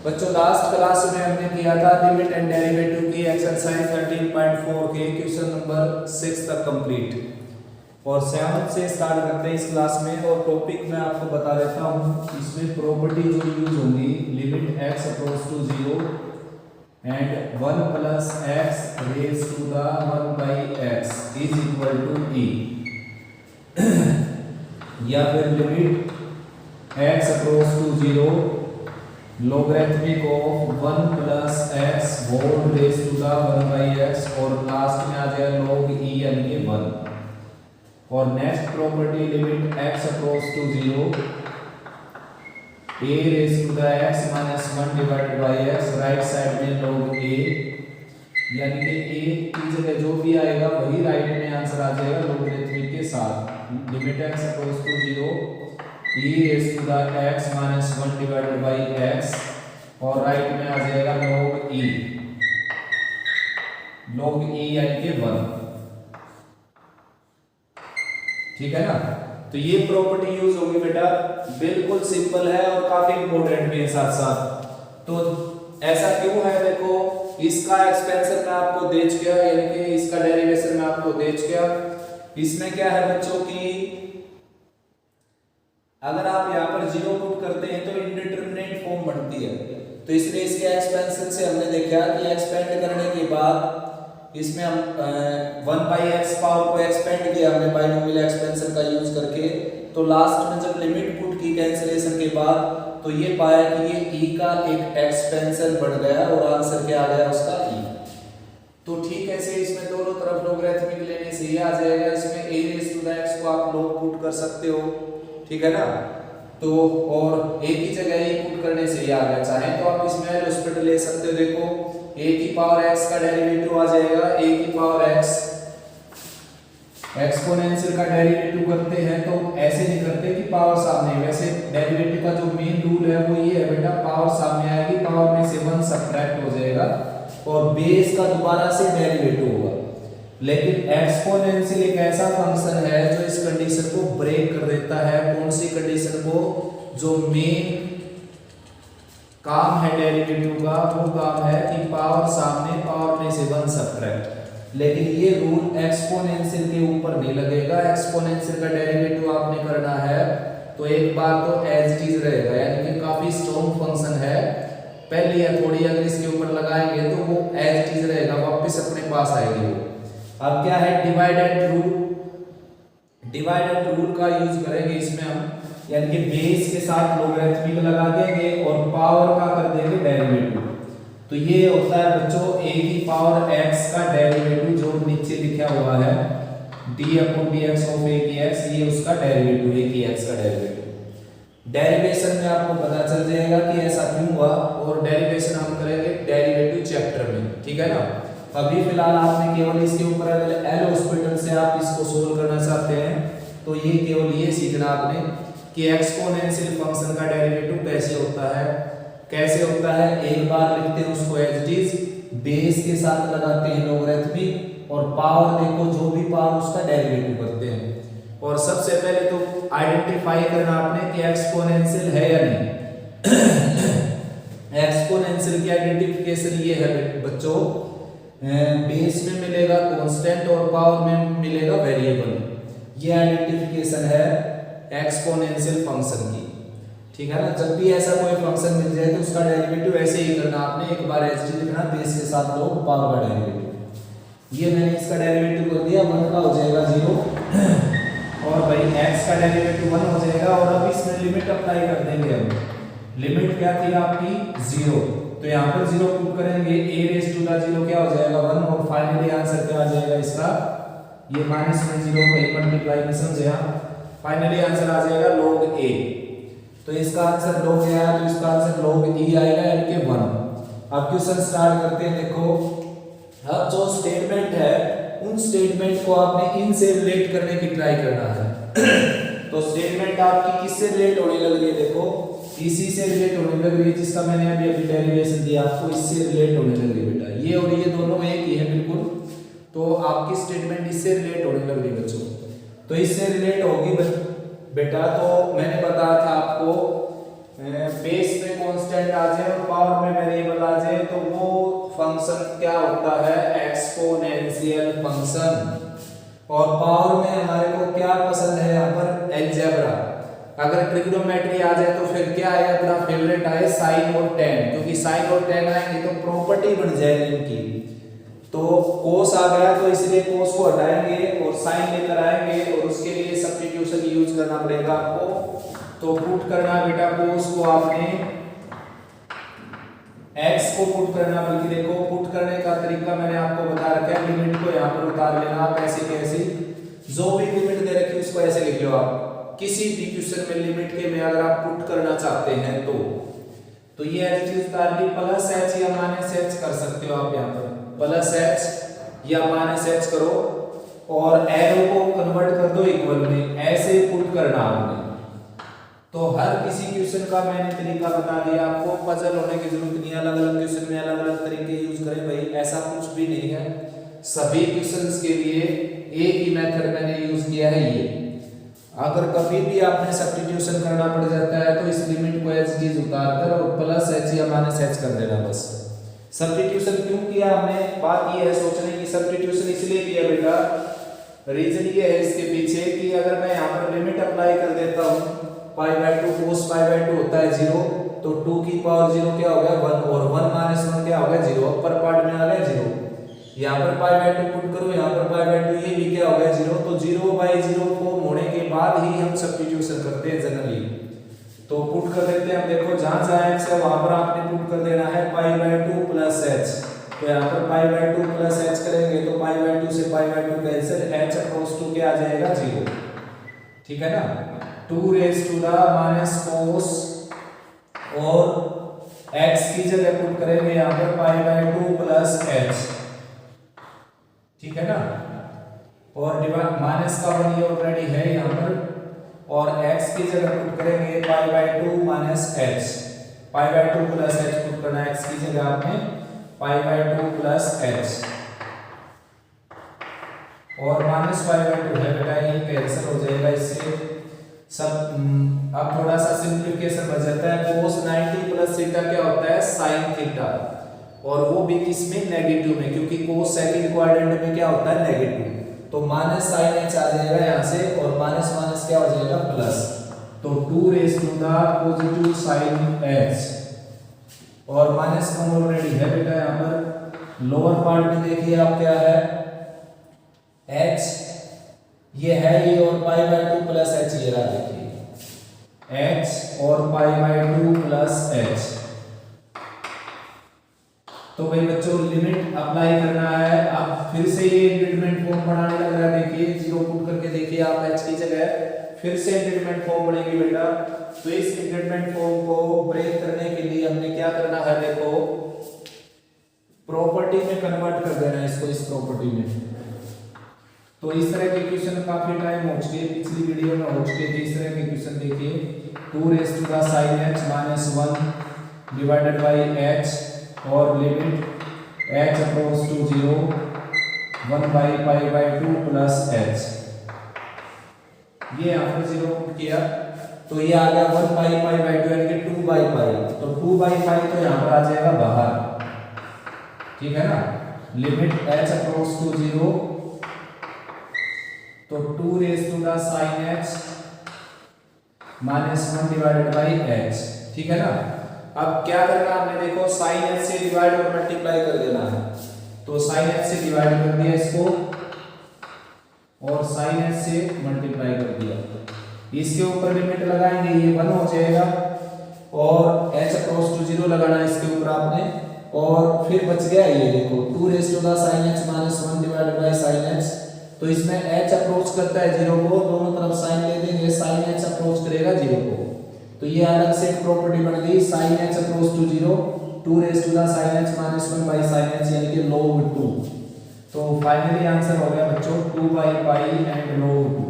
बच्चों last class में हमने किया था लिमिट एंड डेरिवेटिव की एक्सरसाइज 13.4 के क्वेश्चन नंबर 6 तक कंप्लीट, और 7 से स्टार्ट करते हैं इस क्लास में। और टॉपिक मैं आपको बता देता हूँ, इसमें प्रॉपर्टी जो यूज होंगी, limit x approach to 0 and 1 plus x raise to the 1 by x is equal to e, या फिर limit x approach to 0 logarithmic of 1 plus x whole raised to the 1 by x, और last में आ जाएगा log e यानी कि 1। और next property limit x approach to 0 a raised to the x minus 1 divided by x, right side में log a, यानी कि a की जगह जो भी आएगा वही राइट में आंसर आ जाएगा logarithmic के साथ। Limit x approach to 0 e raised to the x minus 1 divided by x, और राइट में आ जाएगा log e यानी कि 1। ठीक है ना। तो ये प्रॉपर्टी यूज होगी बेटा, बिल्कुल सिंपल है और काफी इंपॉर्टेंट भी है साथ साथ। तो ऐसा क्यों है, देखो इसका एक्सपेंशन मैं आपको दे चुका, यानी कि इसका डेरिवेशन मैं आपको दे चुका। इसमें क्या है बच्चों की, अगर आप यहाँ पर 0 पुट करते हैं तो इंडिटरमिनेट फॉर्म बनती है, तो इसलिए इसके एक्सपेंशन से हमने देखा कि एक्सपेंड करने के बाद इसमें हम 1 बाई एक्स पावर को एक्सपेंड किया हमने बाइनोमियल एक्सपेंशन का यूज करके। तो लास्ट में जब लिमिट पुट की कैंसिलेशन के बाद, तो ये पाया कि ये e का एक एक्सपेंशन बढ़ गया और आंसर क्या आ गया उसका e। तो ठीक है, से इसमें दोनों तरफ लोगरिथमिक लेने से ये आ जाएगा। इसमें a raise to the x को आप लोग पुट कर सकते हो, ठीक है ना। तो और a की जगह e पुट करने से ये आ गया। चाहे तो आप इसमें एल ले सकते हो। देखो a की पावर x का डेरिवेटिव आ जाएगा, a की पावर x एक्सपोनेंशियल का डेरिवेटिव करते हैं तो ऐसे नहीं करते कि पावर सामने, वैसे डेरिवेटिव का जो मेन रूल है वो ये है बेटा, पावर सामने आएगी, पावर में से 1 सब्ट्रैक्ट हो जाएगा और बेस का दोबारा से डेरिवेटिव होगा। लेकिन एक्सपोनेंशियल एक ऐसा फंक्शन है जो इस कंडीशन को ब्रेक कर देता है। कौन सी कंडीशन को, जो मेन काम है डेरिवेटिव का, वो काम है कि पावर सामने, पावर में से 1 सब्ट्रैक्ट। लेकिन ये रूल एक्सपोनेंशियल के ऊपर नहीं लगेगा। एक्सपोनेंशियल का डेरिवेटिव आपने करना है तो एक बार तो एज इट इज रहेगा, यानी कि काफी स्ट्रॉन्ग फंक्शन है। पहली या थोड़ी अगर इसके ऊपर लगाएंगे तो वो एज इट इज रहेगा, वापस अपने पास आएगी वो। अब क्या है, divide and rule, divide and rule का यूज करेंगे इसमें हम, यानी कि बेस के साथ लोगरिथमिक लगा देंगे और पावर का कर देंगे डेरिवेटिव। तो ये होता है बच्चों a की पावर x का डेरिवेटिव, जो नीचे लिखा हुआ है d upon dx of a की x, ये उसका डेरिवेटिव, a की x का डेरिवेटिव। डेरिवेशन में आपको पता चल जाएगा कि ऐसा क्यों हुआ, और डेरिवेशन हम करेंगे डेरिवेटिव चैप्टर में, ठीक है ना। अभी फिलहाल आपने केवल इसके ऊपर अगर एल हॉस्पिटल से आप इसको सोल्व करना चाहते हैं तो ये केवल ये सीखना आपने कि एक्सपोनेंशियल फंक्शन का डेरिवेटिव कैसे होता है। कैसे होता है, एक बार लिखते हैं उसको एज इट इज, बेस के साथ लगाते हैं लोगरिथमिक, और पावर देखो जो भी पावर उसका डेरिवेटिव करते हैं। और सबसे पहले तो आइडेंटिफाई करना आपने कि एक्सपोनेंशियल है या नहीं। एक्सपोनेंशियल की आइडेंटिफिकेशन ये है बच्चों, बेस में मिलेगा कांस्टेंट और पावर में मिलेगा वेरिएबल। ये आइडेंटिफिकेशन है एक्सपोनेंशियल फंक्शन की, ठीक है ना। जब भी ऐसा कोई फंक्शन मिल जाए तो उसका डेरिवेटिव ऐसे ही करना आपने, एक बार ऐसे ही लिखना, बेस के साथ लो पावर का डेरिवेटिव। ये मैंने इसका डेरिवेटिव कर दिया, 1 का हो जाएगा 0 और भाई x का डेरिवेटिव 1 हो जाएगा। और अब इसमें लिमिट अप्लाई कर देंगे हम। लिमिट क्या थी आपकी 0, तो यहाँ पर 0 पुट करेंगे, a रेज़ टू द 0 क्या हो जाएगा 1, और फाइनली आंसर क्या आ जाएगा इसका, ये माइनस में 0 कहीं मल्टीप्लाई में समझे, फाइनली आंसर आ जाएगा log a। तो इसका आंसर log a आया, तो इसका आंसर log e आएगा, यानी कि 1। अब क्वेश्चन स्टार्ट करते हैं। देखो अब जो स्टेटमेंट है उन स्टेटमेंट को आपने इनसे रिलेट करने की ट्राई करना है। तो स्टेटमेंट आपकी किससे रिलेट होने लग रही है, देखो इसी से रिलेट होने लग रही है, जिसका मैंने अभी डेरिवेशन दिया आपको, इससे रिलेट होने लग रही है बेटा। ये और ये दोनों एक ही है बिल्कुल, तो आपकी स्टेटमेंट इससे रिलेट होने लग रही है बच्चों। तो इससे रिलेट होगी बेटा, तो मैंने बताया था आपको बेस में कांस्टेंट आ जाए और पावर में वेरिएबल आ जाए तो वो फंक्शन क्या होता है, एक्सपोनेंशियल फंक्शन। और पावर में हमारे को क्या पसंद है यहाँ पर, अलजेब्रा। अगर ट्रिग्नोमेट्री आ जाए तो फिर क्या आएगा, अपना फेवरेट आए साइन और टेन, क्योंकि साइन और टेन आएंगे तो प्रॉपर्टी बढ़ जाएगी इनकी। तो कोस आ गया तो इसलिए कोस को हटाएंगे और साइन लेकर आएंगे और उसके लिए सब्स्टिट्यूशन यूज करना पड़ेगा आपको। तो पुट करना बेटा कोस को आपने x को पुट करना, बल्कि देखो पुट करने का तरीका मैंने आपको बता रखा है। लिमिट को यहाँ पर उतार लेना आप ऐसे कैसे, जो भी लिमिट दे रखी है उसको ऐसे लिख लो आप। किसी भी क्वेश्चन में लिमिट के में अगर आप पुट करना चाहते हैं तो ये ऐसी चीज उतार ली, प्लस h या माइनस h कर सकते हो आप यहाँ पर, प्लस h या माइनस h करो और एरो को कन्वर्ट कर दो इक्वल में, ऐसे पुट करना आपने। तो हर किसी क्वेश्चन का मैंने तरीका बता दिया आपको, पजल होने की जरूरत नहीं है। अलग अलग क्वेश्चन में अलग अलग तरीके यूज करें भाई, ऐसा कुछ भी नहीं है। सभी क्वेश्चंस के लिए एक ही मेथड मैंने यूज किया है ये। अगर कभी भी आपने सब्स्टिट्यूशन करना पड़ जाता है तो इस लिमिट को एज इट इज उतार कर और प्लस h या माइनस h कर देना बस। सब्स्टिट्यूशन क्यों किया हमने, बात ये है सोचने की, सब्स्टिट्यूशन इसलिए किया बेटा, रीजन ये है इसके पीछे कि अगर मैं यहाँ पर लिमिट अप्लाई कर देता हूँ, π/2 cos π/2 होता है 0, तो 2 की पावर 0 क्या हो गया 1 और 1 माइनस 1 क्या हो गया 0, अपर पार्ट में आ गया 0। यहाँ पर π/2 पुट करो, यहाँ पर π/2 ये भी क्या हो गया 0। तो 0/0 फॉर्म होने के बाद ही हम सब्स्टिट्यूशन करते हैं जनरली। तो पुट कर देते हैं, हम देखो जहां जहां x है वहां पर आपने पुट कर देना है π/2 प्लस h। तो यहाँ पर π/2 प्लस h करेंगे तो π/2 से π/2 कैंसिल, h अप्रोच टू क्या आ जाएगा 0, ठीक है ना। 2 raise to the minus cos और x की जगह पुट करेंगे यहाँ पर π/2 प्लस h, ठीक है ना। और डिवाइड माइनस का 1 ये ऑलरेडी है यहाँ पर, और x की जगह पुट करेंगे π/2 minus h, π/2 plus h put करना है x की जगह आपने π/2 प्लस h, और माइनस π/2 है बेटा ये कैंसिल हो जाएगा इससे सब। अब थोड़ा सा सिंप्लीफिकेशन बच जाता है। cos 90 प्लस थीटा क्या होता है sin थीटा, और वो भी किसमें नेगेटिव में, क्योंकि cos सेकंड क्वाड्रेंट में क्या होता है नेगेटिव। तो माइनस sin h आ जाएगा यहाँ से और माइनस माइनस क्या हो जाएगा प्लस। तो 2 raise to the positive sin h, और माइनस का ऑलरेडी है बेटा यहाँ पर। लोअर पार्ट में देखिए आप क्या है h ये है ये, और π/2 प्लस h ये रहा देखिए h और π/2 प्लस h। तो भाई बच्चों लिमिट अप्लाई करना है। अब फिर से ये इंक्रीमेंट फॉर्म बनाने लग रहा है, देखिए 0 पुट करके देखिए आप h की जगह फिर से इंक्रीमेंट फॉर्म बनेगी बेटा। तो इस इंक्रीमेंट फॉर्म को ब्रेक करने के लिए हमने क्या करना है, देखो प्रॉपर्टी में कन्वर्ट कर देना है इसको, इस प्रॉपर्टी में। तो इस तरह के क्वेश्चन काफी टाइम हो चुके, पिछली वीडियो में हो चुके थे इस तरह के क्वेश्चन। देखिए 2 raise to the sin h minus 1 divided by h और limit h approach to 0 1/π/2 plus h, ये यहाँ पर 0 पुट किया तो ये आ गया 1/π/2 यानी कि 2/π। तो 2/π तो यहाँ पर आ जाएगा बाहर, ठीक है ना। लिमिट h अप्रोच टू 0 तो 2 raise to the sin h minus 1 divided by h, ठीक है ना। अब क्या करना हमने, देखो sin h से डिवाइड और मल्टीप्लाई कर देना है। तो sin h से डिवाइड कर दिया इसको और sin h से मल्टीप्लाई कर दिया, इसके ऊपर लिमिट लगाएंगे ये 1 हो जाएगा और h अप्रोच टू 0 लगाना है इसके ऊपर आपने, और फिर बच गया ये देखो 2 raise to the sin h minus 1 divided by sin h। तो इसमें h अप्रोच करता है 0 को, दोनों तरफ साइन ले देंगे, sin h अप्रोच करेगा 0 को। तो ये अलग से एक प्रॉपर्टी बन गई sin h approach to 0 2 raise to the sin h minus 1 by sin h यानी कि log 2। तो फाइनली आंसर हो गया बच्चों 2/π एंड log 2।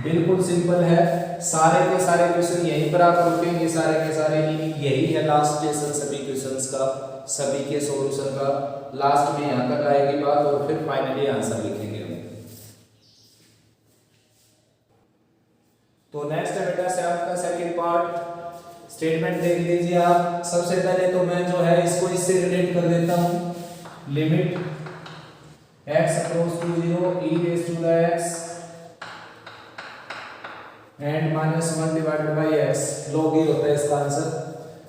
बिल्कुल सिंपल है, सारे के सारे क्वेश्चन यहीं पर आप रुकेंगे, सारे के सारे यही है लास्ट लेसन सभी क्वेश्चंस का, सभी के सॉल्यूशन का लास्ट में यहाँ तक आएगी बात और फिर फाइनली आंसर लिखेंगे। तो नेक्स्ट है बेटा 7 का सेकंड पार्ट। स्टेटमेंट देख लीजिए आप। सबसे पहले तो मैं जो है इसको इससे रिलेट कर देता हूँ, limit x approach to 0 e raise to the x and -1 divided by x, log ही होता है इसका आंसर।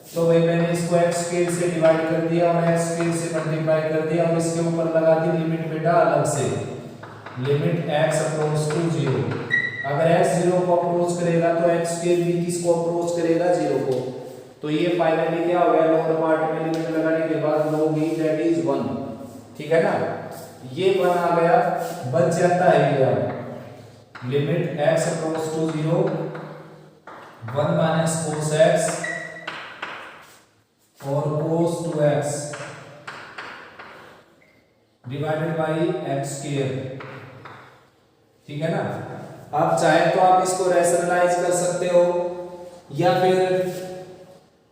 तो भाई मैंने इसको x स्क्वायर से डिवाइड कर दिया और x स्क्वायर से मल्टीप्लाई कर दिया और इसके ऊपर लगा दी लिमिट बेटा अलग से, लिमिट x अप्रोच टू 0। अगर x 0 को अप्रोच करेगा तो x स्क्वायर भी किसको अप्रोच करेगा, 0 को। तो ये फाइनली क्या हो गया, लोअर पार्ट में लिमिट लगाने के बाद log e दैट इज 1, ठीक है ना। ये 1 आ गया, बच जाता है ये अब limit x approach to 0 1 minus cos x और cos 2x divided by x square, ठीक है ना। आप चाहे तो आप इसको रैशनलाइज कर सकते हो या फिर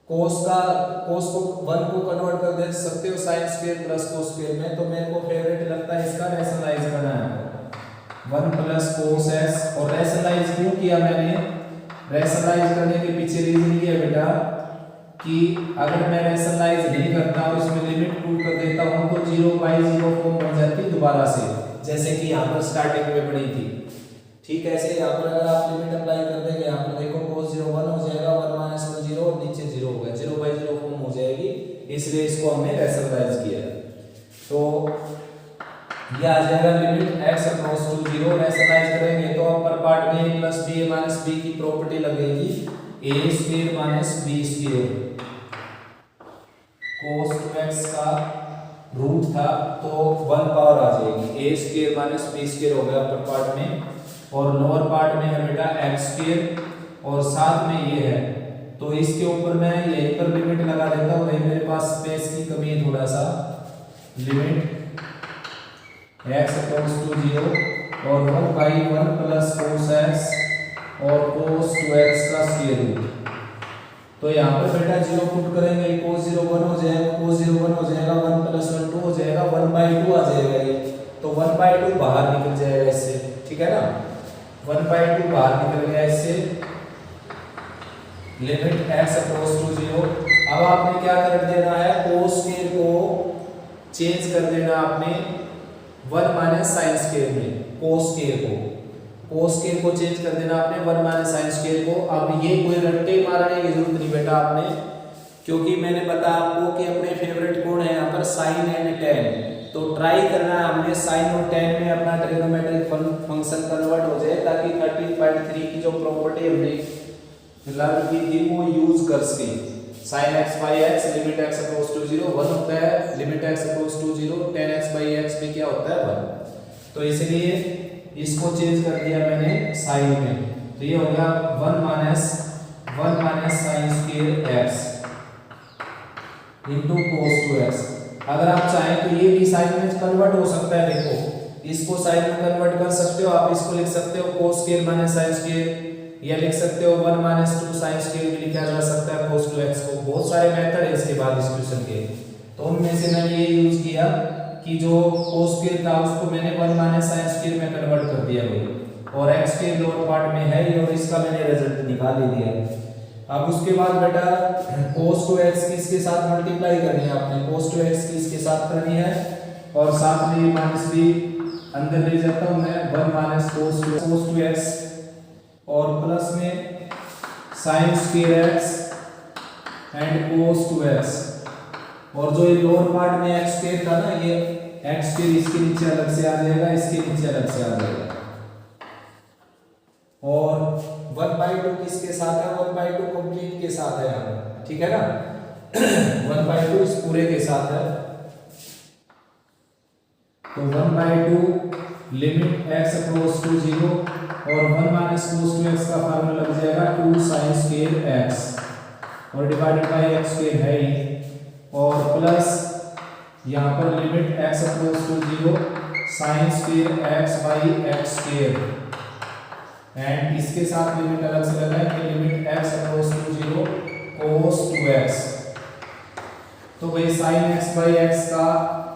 cos को 1 को कन्वर्ट कर दे सकते हो sin square plus cos square में। तो मेरे को फेवरेट लगता है इसका रैशनलाइज करना है 1 प्लस cos x। और रैशनलाइज क्यों किया मैंने, रैशनलाइज करने के पीछे रीजन ये है बेटा कि अगर मैं रैशनलाइज नहीं करता और इसमें लिमिट पुट कर देता हूं तो 0/0 फॉर्म बन जाती दोबारा से, जैसे कि यहाँ पर स्टार्टिंग में बनी थी। ठीक है, ऐसे यहाँ पर अगर आप लिमिट अप्लाई कर देंगे, यहाँ पर देखो cos 0 1 हो जाएगा, 1 माइनस 1 0 और नीचे 0 हो गया, 0/0 फॉर्म हो जाएगी, इसलिए इसको हमने रैशनलाइज किया। तो ये आ जाएगा limit x approach to 0। Rationalise करेंगे तो अपर पार्ट में a plus b minus b की प्रॉपर्टी लगेगी, a square minus b square, cos 2x का रूट था तो 1 पावर आ जाएगी, a square minus b square हो गया अपर पार्ट में। और लोअर पार्ट में है बेटा x स्क्वायर और साथ में ये है, तो इसके ऊपर मैं यहीं पर लिमिट लगा देता हूँ। भाई मेरे पास स्पेस की कमी है थोड़ा सा, लिमिट x अप्रोच टू 0 और 1/1 प्लस cos x और cos 2x का स्क्वायर रूट। तो यहाँ पर बेटा 0 पुट करेंगे, cos 0 1 हो जाएगा, cos 0 1 हो जाएगा, 1 प्लस 1 2 हो जाएगा, 1/2 आ जाएगा ये। तो 1/2 बाहर निकल जाएगा इससे, ठीक है ना। 1/2 बाहर निकल गया इससे, लिमिट x अप्रोच टू 0। अब आपने क्या कर देना है, cos स्क्वायर को चेंज कर देना आपने 1 माइनस sin स्क्वायर में, cos स्क्वायर को चेंज कर देना आपने 1 माइनस sin स्क्वायर को। अब ये कोई रट्टे मारने की जरूरत नहीं बेटा आपने, क्योंकि मैंने बताया आपको कि अपने फेवरेट कौन है यहाँ पर, sin एंड tan। तो ट्राई करना है हमने sin और tan में अपना ट्रिग्नोमेट्रिक फंक्शन कन्वर्ट हो जाए, ताकि 13.3 की जो प्रॉपर्टी हमने लर्न की थी वो यूज कर सके। sin x by x limit x approach to 0 1 होता है, limit x approach to 0 tan x by x में क्या होता है 1। तो इसलिए इसको चेंज कर दिया मैंने sin में, तो ये हो गया 1 minus sin square x into cos 2x। अगर आप चाहें तो ये भी साइन में कन्वर्ट हो सकता है, देखो इसको साइन में कन्वर्ट कर सकते हो आप, इसको लिख सकते हो cos square minus sin square, या लिख सकते हो 1 माइनस 2 sin स्क्वायर भी लिखा जा सकता है cos 2x को। बहुत सारे मेथड है इसके बाद इस क्वेश्चन के, तो उनमें से मैंने ये यूज किया कि जो cos स्क्वायर था उसको मैंने 1 माइनस sin स्क्वायर में कन्वर्ट कर दिया भाई, और x स्क्वायर लोअर पार्ट में है और इसका मैंने रिजल्ट निकाल ही दिया। अब उसके बाद बेटा cos 2x की इसके साथ मल्टीप्लाई करनी है आपने, cos 2x की इसके साथ करनी है और साथ में माइनस भी अंदर ले जाता हूं मैं, 1 माइनस cos 2x और प्लस में sin square x and cos 2x। और जो ये लोअर पार्ट में x स्क्वायर था ना, ये x स्क्वायर इसके नीचे अलग से आ जाएगा, इसके नीचे अलग से आ जाएगा। और 1/2 किसके साथ है, 1/2 कंप्लीट के साथ है यहाँ, ठीक है ना 1/2 इस पूरे के साथ है। तो 1/2 लिमिट x अप्रोच टू 0 और 1 माइनस cos 2x का फार्मूला लग जाएगा 2 sin स्क्वायर x और डिवाइडेड बाय x स्क्वायर है ही, और प्लस यहाँ पर limit x approach to 0 sin square x by x square and इसके साथ लिमिट अलग से लगाएंगे, limit x approach to 0 cos 2x। तो भाई sin x बाई x का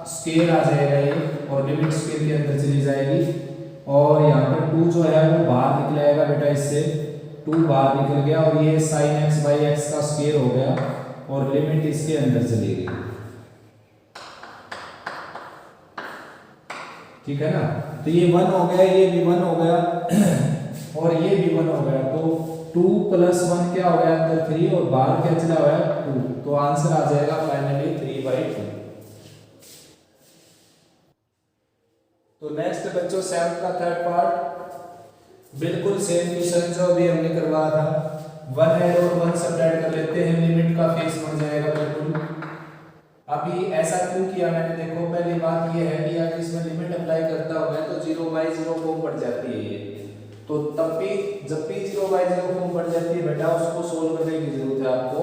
स्क्वायर आ जाएगा ये, और लिमिट स्क्वायर के अंदर चली जाएगी, और यहाँ पर 2 जो है वो बाहर निकल आएगा बेटा इससे, 2 बाहर निकल गया और ये sin x बाई एक्स का स्क्वायर हो गया और लिमिट इसके अंदर चली गई। ठीक है ना, तो ये 1 हो गया, ये भी 1 हो गया और ये भी 1 हो गया। तो 2 प्लस 1 क्या हो गया अंदर 3 और बाहर क्या चला हुआ है 2, तो आंसर आ जाएगा फाइनली 3/2। तो नेक्स्ट बच्चों 7th का थर्ड पार्ट बिल्कुल सेम क्वेश्चन जो अभी हमने करवाया था। 1 ऐड और 1 सब्ट्रैक्ट कर लेते हैं, लिमिट का फेस बन जाएगा बिल्कुल। अभी ऐसा क्यों किया मैंने, देखो पहली बात ये है कि अगर इसमें लिमिट अप्लाई करता हूं तो 0/0 फॉर्म पड़ जाती है ये, तो तब भी जब भी 0/0 फॉर्म पड़ जाती है बेटा उसको सोल्व करने की जरूरत है आपको।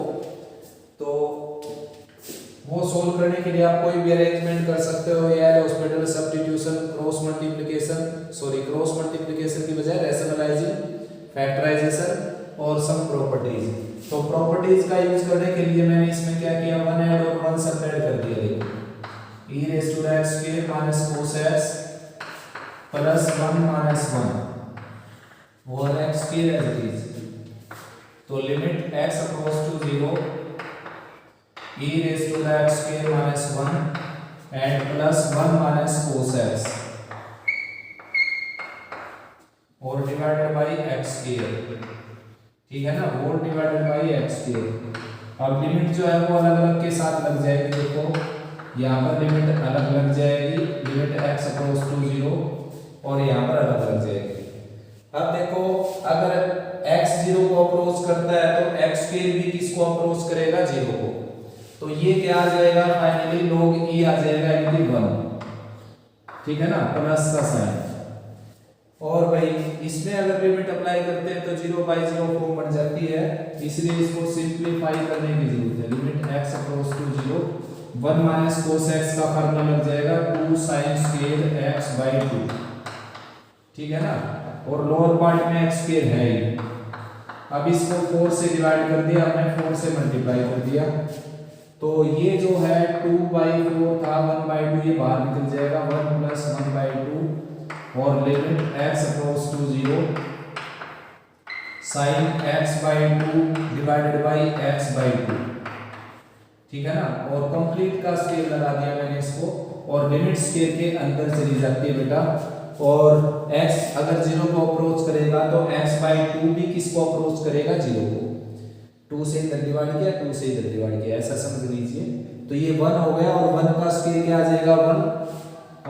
तो वो सोल्व करने के लिए आप कोई भी अरेंजमेंट कर सकते हो, या हॉस्पिटल सब्स्टिट्यूशन, क्रॉस मल्टीप्लिकेशन की बजाय रैशनलाइजिंग, फैक्टराइजेशन और सम प्रॉपर्टीज। तो प्रॉपर्टीज का यूज करने के लिए मैंने इसमें क्या किया, 1 ऐड और 1 सब्ट्रैक्ट कर दिया। देखो e⁻x² minus cos x plus 1 minus 1 और x² एज इट इज। तो limit x approach to 0 e⁻x² minus 1 and plus 1 minus cos x और डिवाइडेड बाई x²। ठीक है ना, होल डिवाइडेड बाई x²। अब लिमिट जो है वो अलग अलग के साथ लग जाएगी। देखो यहाँ पर लिमिट अलग लग जाएगी, लिमिट x अप्रोच टू 0 और यहाँ पर अलग लग जाएगी। अब देखो अगर x 0 को अप्रोच करता है तो x² भी किसको अप्रोच करेगा 0 को, तो ये क्या आ जाएगा फाइनली log e आ जाएगा इनटू 1। ठीक है ना, प्लस का साइन। और भाई इसमें अगर लिमिट अप्लाई करते हैं तो 0/0 फॉर्म बन जाती है, इसलिए इसको सिंपलीफाई करने की जरूरत है। Limit x approach to 0 1 minus cos x का फार्मूला लग जाएगा 2 sin² x/2। ठीक है ना, और लोअर पार्ट में x² है ही। अब इसको 4 से डिवाइड कर दिया हमने, 4 से मल्टीप्लाई कर दिया, तो ये जो है 2/4 था 1/2 ये बाहर निकल जाएगा, 1 प्लस 1/2 और limit x approach to 0 sin x/2 divided by x/2। ठीक है ना, और कंप्लीट का स्केल लगा दिया मैंने इसको, और लिमिट स्केल के अंदर चली जाती है बेटा। और x अगर 0 को अप्रोच करेगा तो x/2 भी किसको अप्रोच करेगा 0 को। 2 से इधर डिवाइड किया, 2 से इधर डिवाइड किया, ऐसा समझ लीजिए। तो ये 1 हो गया और 1 का स्केल क्या आ जाएगा 1,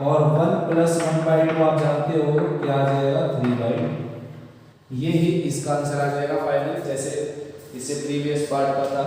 और 1 प्लस 1/2 आप जानते हो क्या आ जाएगा 3/2। ये ही इसका आंसर आ जाएगा फाइनल, जैसे इससे प्रीवियस पार्ट का था।